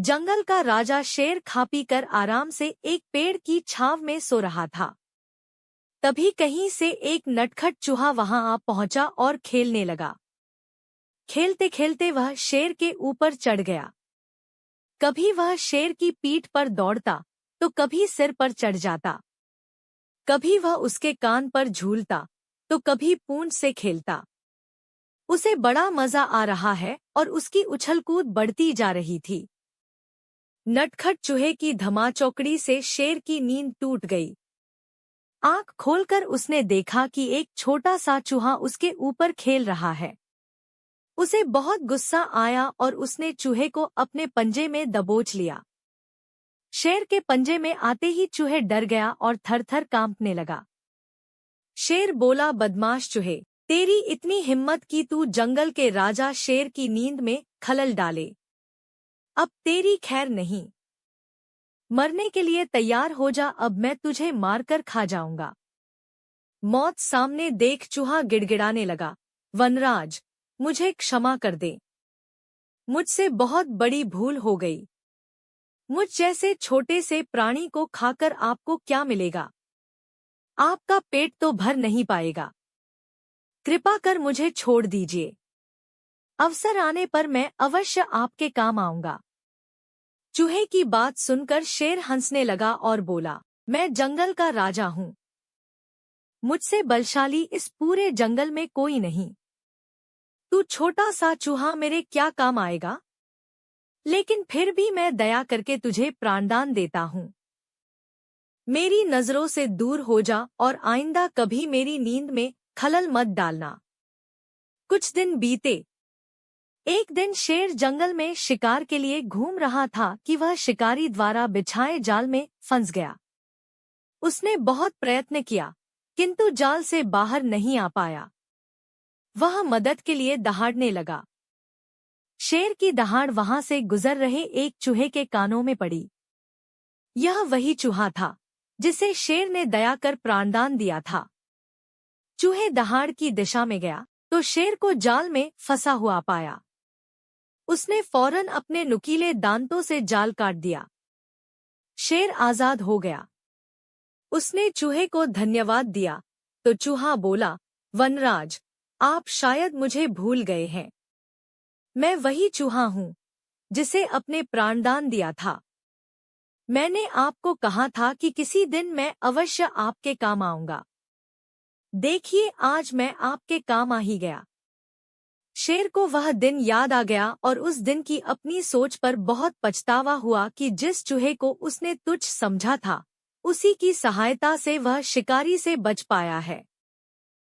जंगल का राजा शेर खा पी कर आराम से एक पेड़ की छांव में सो रहा था। तभी कहीं से एक नटखट चूहा वहां आ पहुंचा और खेलने लगा। खेलते खेलते वह शेर के ऊपर चढ़ गया। कभी वह शेर की पीठ पर दौड़ता तो कभी सिर पर चढ़ जाता। कभी वह उसके कान पर झूलता तो कभी पूंछ से खेलता। उसे बड़ा मजा आ रहा है और उसकी उछलकूद बढ़ती जा रही थी। नटखट चूहे की धमाचौकड़ी से शेर की नींद टूट गई। आंख खोलकर उसने देखा कि एक छोटा सा चूहा उसके ऊपर खेल रहा है। उसे बहुत गुस्सा आया और उसने चूहे को अपने पंजे में दबोच लिया। शेर के पंजे में आते ही चूहे डर गया और थर-थर कांपने लगा। शेर बोला, बदमाश चूहे, तेरी इतनी हिम्मत कि तू जंगल के राजा शेर की नींद में खलल डाले। अब तेरी खैर नहीं। मरने के लिए तैयार हो जा, अब मैं तुझे मारकर खा जाऊंगा। मौत सामने देख चूहा गिड़गिड़ाने लगा, वनराज, मुझे क्षमा कर दे। मुझसे बहुत बड़ी भूल हो गई। मुझ जैसे छोटे से प्राणी को खाकर आपको क्या मिलेगा? आपका पेट तो भर नहीं पाएगा। कृपा कर मुझे छोड़ दीजिए। अवसर आने पर मैं अवश्य आपके काम आऊंगा। चूहे की बात सुनकर शेर हंसने लगा और बोला, मैं जंगल का राजा हूँ। मुझसे बलशाली इस पूरे जंगल में कोई नहीं। तू छोटा सा चूहा मेरे क्या काम आएगा? लेकिन फिर भी मैं दया करके तुझे प्राणदान देता हूँ। मेरी नजरों से दूर हो जा और आइंदा कभी मेरी नींद में खलल मत डालना। कुछ दिन बीते। एक दिन शेर जंगल में शिकार के लिए घूम रहा था कि वह शिकारी द्वारा बिछाए जाल में फंस गया। उसने बहुत प्रयत्न किया, किंतु जाल से बाहर नहीं आ पाया। वह मदद के लिए दहाड़ने लगा। शेर की दहाड़ वहां से गुजर रहे एक चूहे के कानों में पड़ी। यह वही चूहा था जिसे शेर ने दया कर प्राणदान दिया था। चूहे दहाड़ की दिशा में गया तो शेर को जाल में फंसा हुआ पाया। उसने फौरन अपने नुकीले दांतों से जाल काट दिया। शेर आजाद हो गया। उसने चूहे को धन्यवाद दिया तो चूहा बोला, वनराज, आप शायद मुझे भूल गए हैं। मैं वही चूहा हूँ जिसे अपने प्राणदान दिया था। मैंने आपको कहा था कि किसी दिन मैं अवश्य आपके काम आऊंगा। देखिए, आज मैं आपके काम आ ही गया। शेर को वह दिन याद आ गया और उस दिन की अपनी सोच पर बहुत पछतावा हुआ कि जिस चूहे को उसने तुच्छ समझा था, उसी की सहायता से वह शिकारी से बच पाया है।